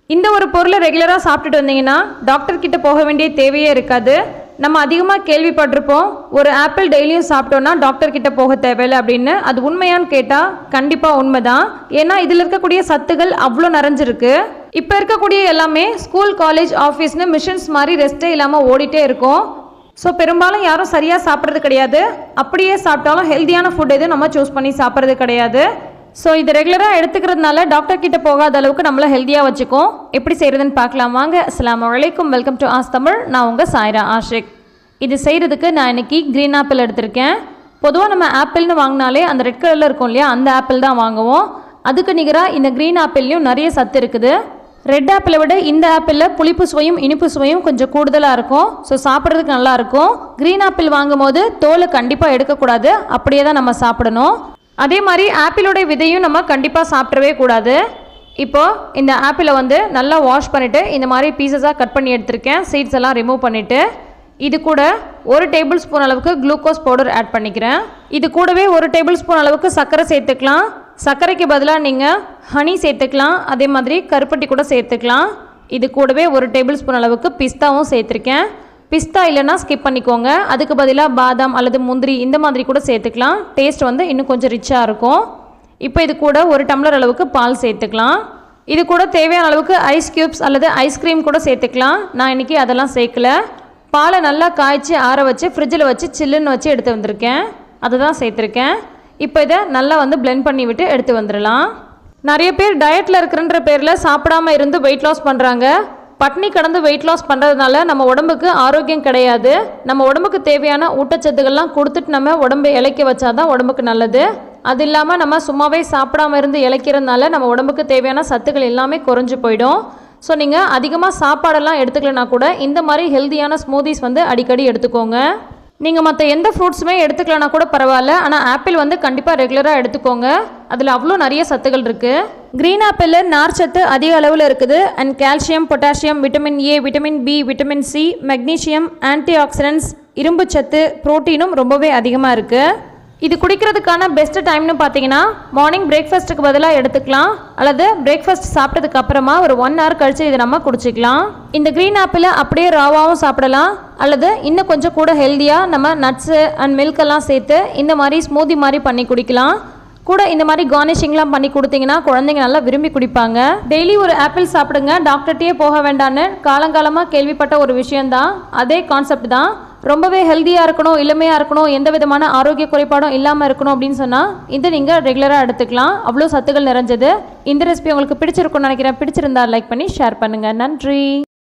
இந்த ஒரு பொருளை ரெகுலராக சாப்பிட்டுட்டு வந்தீங்கன்னா டாக்டர் கிட்ட போக வேண்டிய தேவையே இருக்காது. நம்ம அதிகமாக கேள்விப்பட்டிருப்போம், ஒரு ஆப்பிள் டெய்லியும் சாப்பிட்டோன்னா டாக்டர் கிட்ட போக தேவையில்லை அப்படின்னு. அது உண்மையான்னு கேட்டால் கண்டிப்பாக உண்மைதான். ஏன்னா இதில் இருக்கக்கூடிய சத்துகள் அவ்வளோ நிறைஞ்சிருக்கு. இப்போ இருக்கக்கூடிய எல்லாமே ஸ்கூல், காலேஜ், ஆஃபீஸ்னு மிஷின்ஸ் மாதிரி ரெஸ்ட்டே இல்லாமல் ஓடிட்டே இருக்கும். ஸோ பெரும்பாலும் யாரும் சரியாக சாப்பிட்றது கிடையாது. அப்படியே சாப்பிட்டாலும் ஹெல்த்தியான ஃபுட் எதுவும் நம்ம சூஸ் பண்ணி சாப்பிட்றது கிடையாது. ஸோ இது ரெகுலராக எடுத்துக்கிறதுனால டாக்டர் கிட்ட போகாத அளவுக்கு நம்மளை ஹெல்த்தியாக வச்சுக்கோம். எப்படி செய்கிறதுன்னு பார்க்கலாம் வாங்க. அஸ்ஸலாமு அலைக்கும், வெல்கம் டு ஆஸ் தமிழ். நான் உங்கள் சாயிராஷிக். இது செய்கிறதுக்கு நான் இன்றைக்கி க்ரீன் ஆப்பிள் எடுத்திருக்கேன். பொதுவாக நம்ம ஆப்பிள்னு வாங்கினாலே அந்த ரெட் கலரில் இருக்கும் இல்லையா, அந்த ஆப்பிள் தான் வாங்குவோம். அதுக்கு நிகராக இந்த க்ரீன் ஆப்பிள்லையும் நிறைய சத்து இருக்குது. ரெட் ஆப்பிளை விட இந்த ஆப்பிளில் புளிப்பு சுவையும் இனிப்பு சுவையும் கொஞ்சம் கூடுதலாக இருக்கும். ஸோ சாப்பிட்றதுக்கு நல்லாயிருக்கும். க்ரீன் ஆப்பிள் வாங்கும் போது தோலை கண்டிப்பாக எடுக்கக்கூடாது, அப்படியே தான் நம்ம சாப்பிடணும். அதே மாதிரி ஆப்பிளோடைய விதையும் நம்ம கண்டிப்பாக சாப்பிட்றவே கூடாது. இப்போது இந்த ஆப்பிளை நல்லா வாஷ் பண்ணிவிட்டு இந்த மாதிரி பீசஸாக கட் பண்ணி எடுத்திருக்கேன். சீட்ஸ் எல்லாம் ரிமூவ் பண்ணிவிட்டு இது கூட 1 டேபிள் ஸ்பூன் அளவுக்கு குளுக்கோஸ் பவுடர் ஆட் பண்ணிக்கிறேன். இது கூடவே 1 டேபிள் ஸ்பூன் அளவுக்கு சர்க்கரை சேர்த்துக்கலாம். சர்க்கரைக்கு பதிலாக நீங்கள் ஹனி சேர்த்துக்கலாம். அதே மாதிரி கருப்பட்டி கூட சேர்த்துக்கலாம். இது கூடவே 1 டேபிள் ஸ்பூன் அளவுக்கு பிஸ்தாவும் சேர்த்துருக்கேன். பிஸ்தா இல்லைன்னா ஸ்கிப் பண்ணிக்கோங்க. அதுக்கு பதிலாக பாதாம் அல்லது முந்திரி இந்த மாதிரி கூட சேர்த்துக்கலாம். டேஸ்ட் இன்னும் கொஞ்சம் ரிச்சாக இருக்கும். இப்போ இது கூட 1 டம்ளர் அளவுக்கு பால் சேர்த்துக்கலாம். இது கூட தேவையான அளவுக்கு ஐஸ் க்யூப்ஸ் அல்லது ஐஸ்கிரீம் கூட சேர்த்துக்கலாம். நான் இன்றைக்கி அதெல்லாம் சேர்க்கல. பாலை நல்லா காய்ச்சி ஆற வச்சு ஃப்ரிட்ஜில் வச்சு சில்லுன்னு வச்சு எடுத்து வந்திருக்கேன். அதை தான் சேர்த்துருக்கேன். இப்போ இதை நல்லா பிளெண்ட் பண்ணி விட்டு எடுத்து வந்துடலாம். நிறைய பேர் டயட்டில் இருக்கிறன்ற பேரில் சாப்பிடாமல் இருந்து வெயிட் லாஸ் பண்ணுறாங்க. பட்னி கடந்து வெயிட் லாஸ் பண்ணுறதுனால நம்ம உடம்புக்கு ஆரோக்கியம் கிடையாது. நம்ம உடம்புக்கு தேவையான ஊட்டச்சத்துக்கள்லாம் கொடுத்துட்டு நம்ம உடம்பை இளைக்க வச்சாதான் உடம்புக்கு நல்லது. அது இல்லாமல் நம்ம சும்மாவே சாப்பிடாமல் இருந்து இளைக்கிறதுனால நம்ம உடம்புக்கு தேவையான சத்துக்கள் எல்லாமே குறைஞ்சி போயிடும். ஸோ நீங்கள் அதிகமாக சாப்பாடெல்லாம் எடுத்துக்கலனா கூட இந்த மாதிரி ஹெல்த்தியான ஸ்மூதிஸ் அடிக்கடி எடுத்துக்கோங்க. நீங்கள் மற்ற எந்த ஃப்ரூட்ஸுமே எடுத்துக்கலனா கூட பரவாயில்ல, ஆனால் ஆப்பிள் கண்டிப்பாக ரெகுலராக எடுத்துக்கோங்க. அதில் அவ்வளோ நிறைய சத்துக்கள் இருக்குது. க்ரீன் ஆப்பிளில் நார்ச்சத்து அதிக அளவில் இருக்குது. And calcium, potassium, vitamin A, vitamin B, vitamin C, magnesium, antioxidants, இரும்பு சத்து, ப்ரோட்டீனும் ரொம்பவே அதிகமாக இருக்குது. இது குடிக்கிறதுக்கான பெஸ்ட் டைம்னு பார்த்தீங்கன்னா மார்னிங் பிரேக்ஃபாஸ்ட்டுக்கு பதிலாக எடுத்துக்கலாம், அல்லது பிரேக்ஃபாஸ்ட் சாப்பிட்டதுக்கு அப்புறமா ஒரு 1 hour கழித்து இதை நம்ம குடிச்சிக்கலாம். இந்த க்ரீன் ஆப்பிளை அப்படியே ராவாகவும் சாப்பிடலாம், அல்லது இன்னும் கொஞ்சம் கூட ஹெல்த்தியாக நம்ம நட்ஸு அண்ட் மில்கெல்லாம் சேர்த்து இந்த மாதிரி ஸ்மூதி மாதிரி பண்ணி குடிக்கலாம். கூட இந்த மாதிரி கார்னிஷிங்லாம் பண்ணி கொடுத்தீங்கன்னா குழந்தைங்க நல்லா விரும்பி குடிப்பாங்க. டெய்லி ஒரு ஆப்பிள் சாப்பிடுங்க, டாக்டர்கிட்டயே போக வேண்டான்னு காலங்காலமாக கேள்விப்பட்ட ஒரு விஷயந்தான். அதே கான்செப்ட் தான். ரொம்பவே ஹெல்த்தியாக இருக்கணும், இளமையாக இருக்கணும், எந்த விதமான ஆரோக்கிய குறைபாடும் இல்லாமல் இருக்கணும் அப்படின்னு சொன்னால் இதை நீங்கள் ரெகுலராக எடுத்துக்கலாம். அவ்வளோ சத்துக்கள் நிறைஞ்சது. இந்த ரெசிபி உங்களுக்கு பிடிச்சிருக்கும்னு நினைக்கிறேன். பிடிச்சிருந்தா லைக் பண்ணி ஷேர் பண்ணுங்கள். நன்றி.